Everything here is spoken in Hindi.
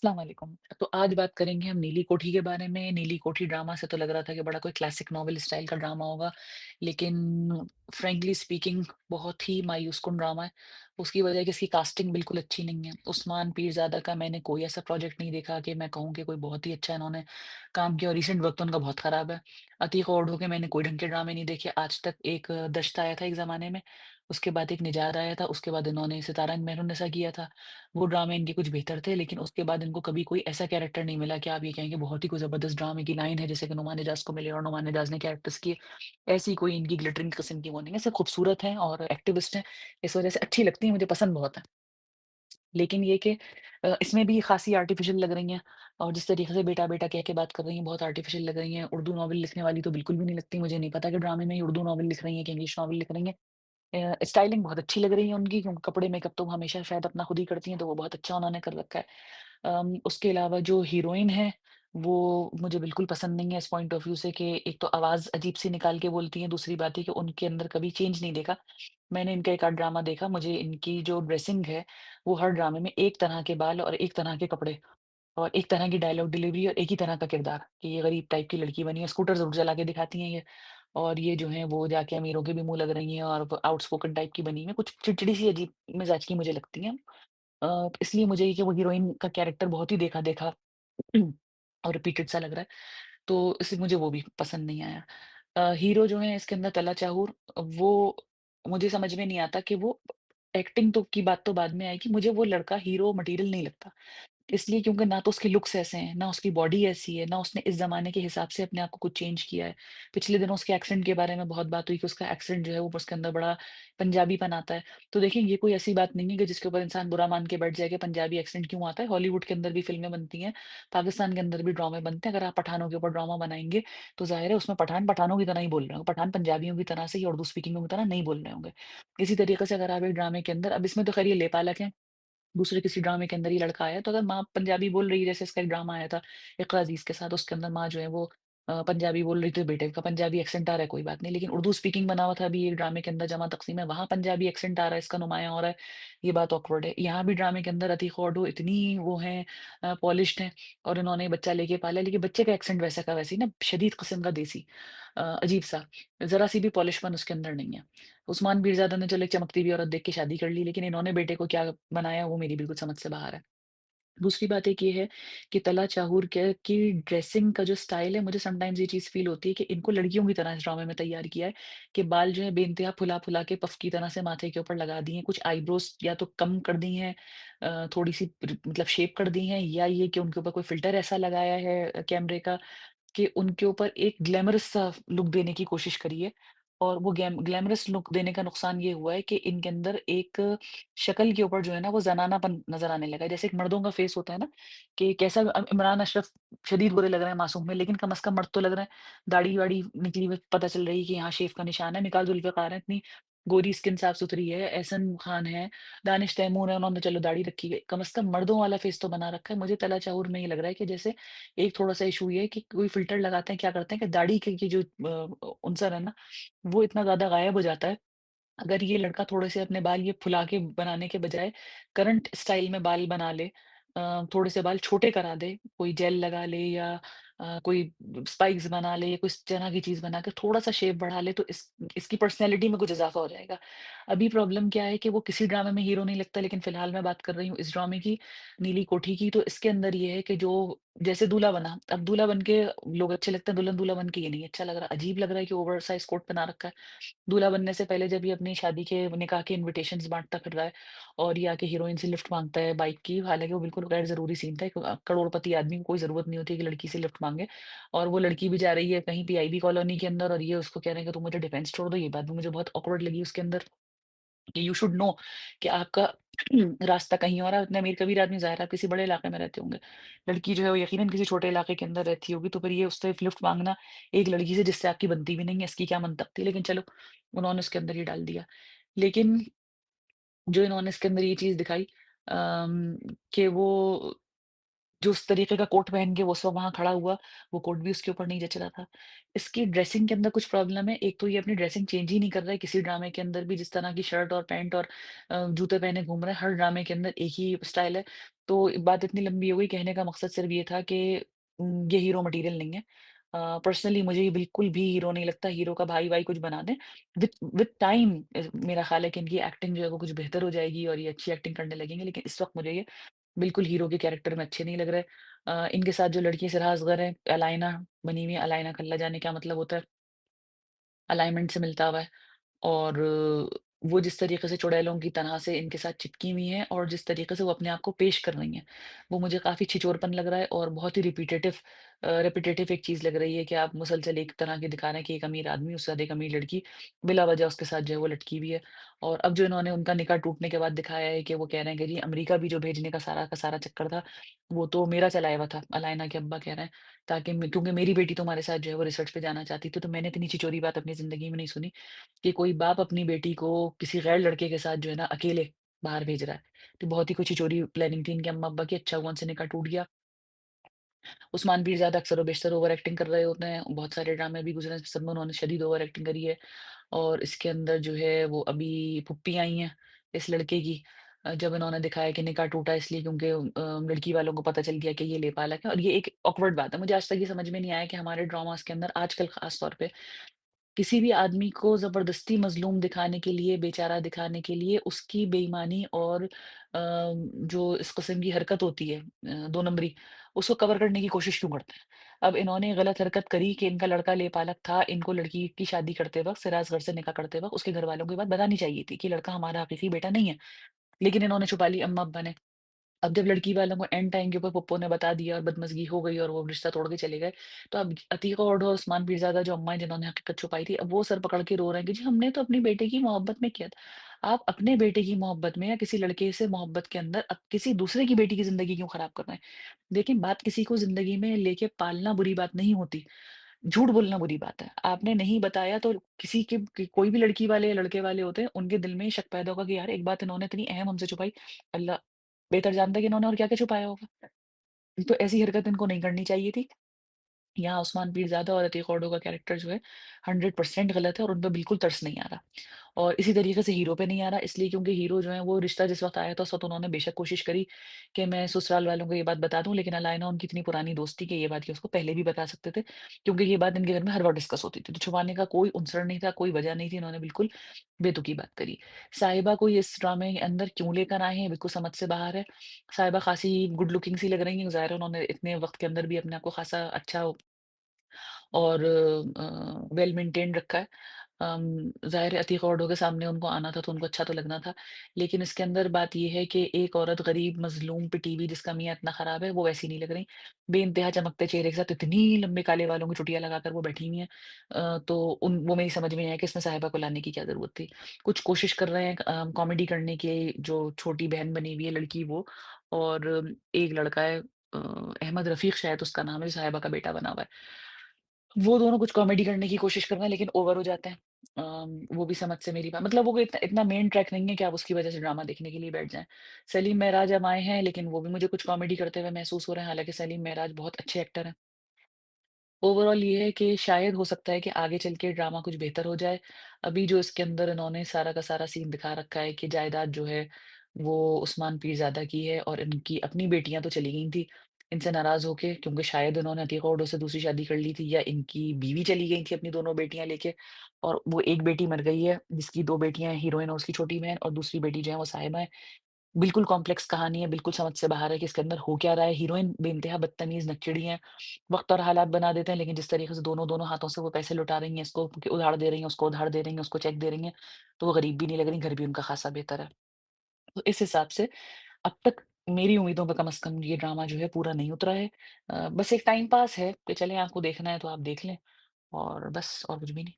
अस्सलाम वालेकुम। तो आज बात करेंगे हम नीली कोठी के बारे में। नीली कोठी ड्रामा से तो लग रहा था कि बड़ा कोई क्लासिक नॉवेल स्टाइल का ड्रामा होगा, लेकिन फ्रैंकली स्पीकिंग बहुत ही मायूसकुन ड्रामा है। उसकी वजह है कि इसकी कास्टिंग बिल्कुल अच्छी नहीं है। उस्मान पीरज़ादा का मैंने कोई ऐसा प्रोजेक्ट नहीं देखा कि मैं कहूँ कि कोई बहुत ही अच्छा इन्होंने काम किया और रिसेंट वक़्त उनका बहुत ख़राब है। अतीक ओडो के मैंने कोई ढंग के ड्रामे नहीं देखे आज तक। एक दश्त आया था एक ज़माने में, उसके बाद एक निजात आया था, उसके बाद इन्होंने सितारा मेहरुन्निसा किया था। वो ड्रामे इनके कुछ बेहतर थे, लेकिन उसके बाद इनको कभी कोई ऐसा कैरेक्टर नहीं मिला कि आप ये कहेंगे बहुत ही कोई ज़बरदस्त ड्रामे की लाइन है, जैसे कि नुमान इजाज़ को मिले और नुमान इजाज़ ने कैरेक्टर्स किए। ऐसी कोई इनकी ग्लिटरिंग किस्म की वो नहीं है, सिर्फ़ खूबसूरत हैं और एक्टिविस्ट हैं, इस वज़ह से अच्छी लगती हैं, मुझे पसंद बहुत है। लेकिन ये कि इसमें भी ख़ासी आर्टिफ़िशियल लग रही हैं और जिस तरीके से बेटा-बेटा कह के बात कर रही हैं, बहुत आर्टिफ़िशियल लग रही हैं। उर्दू नॉवल लिखने वाली तो बिल्कुल भी नहीं लगती, मुझे नहीं पता कि ड्रामे में ही उर्दू नॉवल लिख रही हैं कि इंग्लिश नॉवल लिख रही हैं। स्टाइलिंग बहुत अच्छी लग रही है उनकी, क्योंकि कपड़े मेकअप तो वो हमेशा शायद अपना खुद ही करती हैं, तो वो बहुत अच्छा उन्होंने कर रखा है। उसके अलावा जो हीरोइन है, वो मुझे बिल्कुल पसंद नहीं है इस पॉइंट ऑफ व्यू से कि एक तो आवाज़ अजीब-सी निकाल के बोलती हैं, दूसरी बात है कि उनके अंदर कभी चेंज नहीं देखा। मैंने इनका एक आध ड्रामा देखा, मुझे इनकी जो ड्रेसिंग है, वो हर ड्रामे में एक तरह के बाल और एक तरह के कपड़े और एक तरह की डायलॉग डिलीवरी और एक ही तरह का किरदार कि ये गरीब टाइप की लड़की बनी है, स्कूटर ज़रूर चला के दिखाती हैं ये। और ये जो हैं वो जाके अमीरों के भी मुँह लग रही हैं और आउटस्पोकन टाइप की बनी हुई हैं, कुछ चिड़चिड़ी-सी अजीब मिज़ाज की मुझे लगती हैं। इसलिए मुझे ये कि वो हीरोइन का कैरेक्टर बहुत ही देखा-देखा और रिपीटेड सा लग रहा है, तो इसलिए मुझे वो भी पसंद नहीं आया। हीरो जो है इसके अंदर तला चाहूर, वो मुझे समझ में नहीं आता कि वो एक्टिंग तो की बात तो बाद में आएगी, मुझे वो लड़का हीरो मटेरियल नहीं लगता। इसलिए क्योंकि ना तो उसके लुक्स ऐसे हैं, ना उसकी बॉडी ऐसी है, ना उसने इस ज़माने के हिसाब से अपने आप को कुछ चेंज किया है। पिछले दिनों उसके एक्सेंट के बारे में बहुत बात हुई कि उसका एक्सेंट जो है वो उसके अंदर बड़ा पंजाबीपन आता है। तो देखिए ये कोई ऐसी बात नहीं है कि जिसके ऊपर इंसान बुरा मान के बैठ जाए कि पंजाबी एक्सेंट क्यों आता है। हॉलीवुड के अंदर भी फ़िल्में बनती हैं, पाकिस्तान के अंदर भी ड्रामे बनते हैं। अगर आप पठानों के ऊपर ड्रामा बनाएँगे, तो ज़ाहिर है उसमें पठान पठानों की तरह ही बोल रहे होंगे। पठान पंजाबियों की तरह से या उर्दू स्पीकिंग की तरह नहीं बोल रहे होंगे। इसी तरीके से अगर आप एक ड्रामे के अंदर अब इसमें तो ख़ैर ये लेपालक हैं, दूसरे किसी ड्रामे के अंदर ये लड़का आया, तो अगर माँ पंजाबी बोल रही है, जैसे इसका एक ड्रामा आया था इक़रा अज़ीज़ के साथ, उसके अंदर माँ जो है वो पंजाबी बोल रही थी, बेटे का पंजाबी एक्सेंट आ रहा है, कोई बात नहीं। लेकिन उर्दू स्पीकिंग बना हुआ था अभी एक ड्रामे के अंदर जमा तक़सीम है, वहाँ पंजाबी एक्सेंट आ रहा है, इसका नुमायाँ हो रहा है, ये बात ऑकवर्ड है। यहाँ भी ड्रामे के अंदर अतीक ऑडो इतनी वो हैं पॉलिश्ड हैं और इन्होंने बच्चा लेके पाला है, लेकिन बच्चे का एक्सेंट वैसा का वैसे ही ना शदीद किस्म का देसी अजीब-सा, ज़रा-सी भी पॉलिशपन उसके अंदर नहीं है। उस्मान पीरज़ादा ने चलो एक चमकती हुई औरत देख के शादी कर ली, लेकिन इन्होंने बेटे को क्या बनाया वो मेरी बिल्कुल समझ से बाहर है। दूसरी बात एक ये है कि तला चाहूर के की ड्रेसिंग का जो स्टाइल है, मुझे समटाइम्स ये चीज़ फ़ील होती है कि इनको लड़कियों की तरह इस ड्रामे में तैयार किया है कि बाल जो है बेइंतहा फुला-फुला के पफ़ की तरह से माथे के ऊपर लगा दिए हैं, कुछ आईब्रोज़ या तो कम कर दी हैं, थोड़ी-सी मतलब शेप कर दी हैं, या ये कि उनके ऊपर कोई फ़िल्टर ऐसा लगाया है कैमरे का कि उनके ऊपर एक ग्लैमरस सा लुक देने की कोशिश करी है। और वो ग्लैमरस लुक देने का नुकसान ये हुआ है कि इनके अंदर एक शक्ल के ऊपर जो है ना वो ज़नानापन नज़र आने लगा है। जैसे एक मर्दों का फेस होता है ना कि कैसा इमरान अशरफ शदीद बुरे लग रहे हैं मासूम में, लेकिन कम से कम मर्द तो लग रहे हैं। दाढ़ी-वाढ़ी निकली हुई पता चल रही है कि यहाँ शेव का निशान है। मिकाल जुल्फ़िकार हैं, इतनी गोरी स्किन साफ-सुथरी है। एहसन खान है, दानिश तैमूर है, उन्होंने चलो दाढ़ी रखी है। कम से कम मर्दों वाला फेस तो बना रखा है। मुझे तला चाहूर में ये लग रहा है कि जैसे एक थोड़ा-सा इश्यू ये है कि कोई फ़िल्टर लगाते हैं, क्या करते हैं कि दाढ़ी की जो उनसर है ना, वो इतना ज़्यादा गायब हो जाता है। अगर ये लड़का थोड़े से अपने बाल ये फुला के बनाने के बजाय करंट स्टाइल में बाल बना ले, थोड़े से बाल छोटे करा दे, कोई जेल लगा ले या कोई स्पाइक्स बना ले या कोई इस तरह की चीज़ बना के थोड़ा-सा शेप बढ़ा ले, तो इसकी पर्सनैलिटी में कुछ इज़ाफ़ा हो जाएगा। अभी प्रॉब्लम क्या है कि वो किसी ड्रामे में हीरो नहीं लगता, लेकिन फ़िलहाल मैं बात कर रही हूँ इस ड्रामे की, नीली कोठी की, तो इसके अंदर ये है कि जो जैसे दूल्हा बना, अब दूल्हा बन के लोग अच्छे लगते हैं, दुल्हन दूल्हा बन के ये नहीं अच्छा लग रहा, अजीब लग रहा है कि ओवरसाइज़ कोट पहना रखा है। दूल्हा बनने से पहले जब ये अपनी शादी के निकाह के इन्विटेशंस बाँटता फिर रहा है और ये आके हीरोइन से लिफ्ट माँगता है बाइक की, हालाँकि वो बिल्कुल गैर ज़रूरी सीन था। एक करोड़पति आदमी को कोई ज़रूरत नहीं होती है कि लड़की से लिफ्ट माँगे, और वो लड़की भी जा रही है कहीं पीआईबी कॉलोनी के अंदर और ये उसको कह रहे हैं कि तुम मुझे डिफेंस छोड़ दो। ये बात भी मुझे बहुत ऑकवर्ड लगी उसके अंदर कि यू शुड नो कि आपका रास्ता कहीं और है। इतने अमीर कबीर आदमी ज़ाहिर है आप किसी बड़े इलाके में रहते होंगे। लड़की जो है वो यकीनन किसी छोटे इलाके के अंदर रहती होगी, तो फिर ये उससे लिफ्ट माँगना एक लड़की से जिससे आपकी बनती भी नहीं है, इसकी क्या मनतक थी? लेकिन चलो, उन्होंने उसके अंदर ये डाल दिया। लेकिन जो इन्होंने इसके अंदर ये चीज़ दिखाई कि वो जो उस तरीके का कोट पहन के वो सब वहाँ खड़ा हुआ, वो कोट भी उसके ऊपर नहीं जच रहा था। इसकी ड्रेसिंग के अंदर कुछ प्रॉब्लम है, एक तो ये अपनी ड्रेसिंग चेंज ही नहीं कर रहा है किसी ड्रामे के अंदर भी, जिस तरह की शर्ट और पैंट और जूते पहने घूम रहा है, हर ड्रामे के अंदर एक ही स्टाइल है। तो बात इतनी लंबी हो गई, कहने का मकसद सिर्फ़ ये था कि ये हीरो मटीरियल नहीं है। पर्सनली मुझे ये बिल्कुल भी हीरो नहीं लगता, हीरो का भाई-वाई कुछ बना दें। विद टाइम मेरा ख़्याल है कि इनकी एक्टिंग जो है वो कुछ बेहतर हो जाएगी और ये अच्छी एक्टिंग करने लगेंगे, लेकिन इस वक़्त मुझे ये बिल्कुल हीरो के कैरेक्टर में अच्छे नहीं लग रहे। इनके साथ जो लड़की सिराज असगर है, अलाइना बनी हुई है, अलाइना खल्ला जाने क्या मतलब होता है, अलाइनमेंट से मिलता हुआ है। और वो जिस तरीके से चुड़ैलों की तरह से इनके साथ चिपकी हुई हैं और जिस तरीके से वो अपने आप को पेश कर रही हैं, वो मुझे काफ़ी छिछोरपन लग रहा है और बहुत ही रिपिटेटिव एक चीज़ लग रही है कि आप मुसलसल एक तरह के दिखा रहे हैं कि एक अमीर आदमी, उससे अधिक अमीर लड़की, बिला वजह उसके साथ जो है वो लटकी हुई है। और अब जो इन्होंने उनका निकाह टूटने के बाद दिखाया है कि वो कह रहे हैं कि जी अमेरिका भी जो भेजने का सारा चक्कर था, वो तो मेरा चलाया हुआ था, अलाइना के अब्बा कह रहे हैं, ताकि क्योंकि मेरी बेटी तुम्हारे साथ जो है वो रिसर्च पे जाना चाहती थी, तो मैंने इतनी छिछोरी बात अपनी ज़िंदगी में नहीं सुनी कि कोई बाप अपनी बेटी को किसी गैर लड़के के साथ जो है ना अकेले बाहर भेज रहा है। तो बहुत ही कुछ चोरी प्लानिंग थी इनके अम्मा-अब्बा की, अच्छा हुआ उनसे निकाह टूट गया। उस्मान पीरज़ादा अक्सर व बेशतर ओवर एक्टिंग कर रहे होते हैं। बहुत सारे ड्रामे भी गुज़रे हैं, सब में उन्होंने शदीद ओवर एक्टिंग करी है। और इसके अंदर जो है वो अभी फुप्पी आई हैं इस लड़के की। जब इन्होंने दिखाया कि निकाह टूटा इसलिए क्योंकि लड़की वालों को पता चल गया कि ये लेपालक है और ये एक ऑकवर्ड बात है। मुझे आज तक ये समझ में नहीं आया कि हमारे ड्रामास के अंदर आजकल ख़ास तौर पे किसी भी आदमी को ज़बरदस्ती मज़लूम दिखाने के लिए, बेचारा दिखाने के लिए उसकी बेईमानी और जो इस किस्म की हरकत होती है 2 नंबरी, उसको कवर करने की कोशिश क्यों करते हैं? अब इन्होंने गलत हरकत करी कि इनका लड़का लेपालक था, इनको लड़की की शादी करते वक़्त, सिराज़गढ़ से निकाह करते वक़्त उसके घरवालों को ये बात बतानी चाहिए थी कि लड़का हमारा हकीकी बेटा नहीं है। लेकिन इन्होंने छुपा ली अम्मा-अब्बा ने। अब जब लड़की वालों को एंड टाइम के ऊपर पप्पू ने बता दिया और बदमज़गी हो गई और वो रिश्ता तोड़ के चले गए, तो अब अतीक और उस्मान पीरज़ादा जो अम्मा हैं जिन्होंने हकीकत छुपाई थी, अब वो सर पकड़ के रो रहे हैं कि जी हमने तो अपनी बेटे की मोहब्बत में किया था। आप अपने बेटे की मोहब्बत में या किसी लड़के से मोहब्बत के अंदर अब किसी दूसरे की बेटी की ज़िंदगी क्यों खराब कर रहे हैं? देखिए बात किसी को ज़िंदगी में लेके पालना बुरी बात नहीं होती, झूठ बोलना बुरी बात है। आपने नहीं बताया तो किसी के कोई भी लड़की वाले या लड़के वाले होते हैं, उनके दिल में ये शक पैदा होगा कि यार एक बात इन्होंने इतनी अहम हमसे छुपाई, अल्लाह बेहतर जानता है कि इन्होंने और क्या-क्या छुपाया होगा। तो ऐसी हरकत इनको नहीं करनी चाहिए थी। यहाँ उस्मान पीरज़ादा और अतीक ऑडो का कैरेक्टर जो है 100% गलत है और उन पे बिल्कुल तरस नहीं आ रहा। और इसी तरीके से हीरो पे नहीं आ रहा इसलिए क्योंकि हीरो जो है वो रिश्ता जिस वक़्त आया था उस वक़्त उन्होंने बेशक कोशिश करी कि मैं ससुराल वालों को ये बात बता दूँ, लेकिन अलाइना उनकी इतनी पुरानी दोस्त थी कि ये बात ये उसको पहले भी बता सकते थे, क्योंकि ये बात इनके घर में हर बार डिस्कस होती थी। तो छुपाने का कोई उनसर नहीं था, कोई वजह नहीं थी, इन्होंने बिल्कुल बेतुकी बात करी। साहिबा को ये इस ड्रामे के अंदर क्यों लेकर आए हैं, बिल्कुल समझ से बाहर है। साहिबा खासी गुड लुकिंग सी लग रही हैं, ज़ाहिर है उन्होंने इतने वक़्त के अंदर भी अपने आप को खासा अच्छा और वेल मेंटेन्ड रखा है। ज़ाहिर है अतीक ऑडो के सामने उनको आना था तो उनको अच्छा तो लगना था। लेकिन इसके अंदर बात ये है कि एक औरत गरीब, मज़लूम, पिटी हुई जिसका मियाँ इतना ख़राब है, वो वैसी नहीं लग रही। बेइंतहा चमकते चेहरे के साथ इतनी लंबे काले बालों की चुटिया लगाकर वो बैठी हुई हैं। तो उन वो मेरी समझ में नहीं आया कि इसमें साहिबा को लाने की क्या ज़रूरत थी। कुछ कोशिश कर रहे हैं कॉमेडी करने की, जो छोटी बहन बनी हुई है लड़की वो और एक लड़का है अहमद रफ़ीक शायद उसका नाम है, जो साहिबा का बेटा बना हुआ है। वो दोनों कुछ कॉमेडी करने की कोशिश कर रहे हैं लेकिन ओवर हो जाते हैं। वो भी समझ से मेरी बात मतलब वो कोई इतना इतना मेन ट्रैक नहीं है कि आप उसकी वजह से ड्रामा देखने के लिए बैठ जाएँ। सलीम महराज अब आए हैं लेकिन वो भी मुझे कुछ कॉमेडी करते हुए महसूस हो रहे हैं, हालाँकि सलीम महराज बहुत अच्छे एक्टर हैं। ओवरऑल ये है कि शायद हो सकता है कि आगे चल के ड्रामा कुछ बेहतर हो जाए। अभी जो इसके अंदर इन्होंने सारा का सारा सीन दिखा रखा है कि जायदाद जो है वो उस्मान पीरज़ादा की है और इनकी अपनी बेटियाँ तो चली गई थी, इनसे नाराज़ होके क्योंकि शायद उन्होंने अतीक उडो से दूसरी शादी कर ली थी या इनकी बीवी चली गई थी अपनी दोनों बेटियाँ लेके और वो एक बेटी मर गई है, जिसकी 2 बेटियाँ हैं, हीरोइन और उसकी छोटी बहन और दूसरी बेटी जो है वो साहिबा है। बिल्कुल कॉम्प्लेक्स कहानी है, बिल्कुल समझ से बाहर है कि इसके अंदर हो क्या रहा है। हीरोइन बेइंतहा बदतमीज़ नक्चड़ी है। वक़्त और हालात बना देते हैं, लेकिन जिस तरीके से दोनों दोनों हाथों से वो पैसे लुटा रही हैं, इसको कि उधार दे रही हैं, उसको उधार दे रही हैं, उसको चेक दे रही हैं, तो वो गरीब भी नहीं लग रही, घर भी उनका ख़ासा बेहतर है। तो इस हिसाब से अब तक मेरी उम्मीदों पे कम से कम ये ड्रामा जो है पूरा नहीं उतरा है। बस एक टाइम पास है कि चलें आपको देखना है तो आप देख लें और बस और कुछ भी नहीं।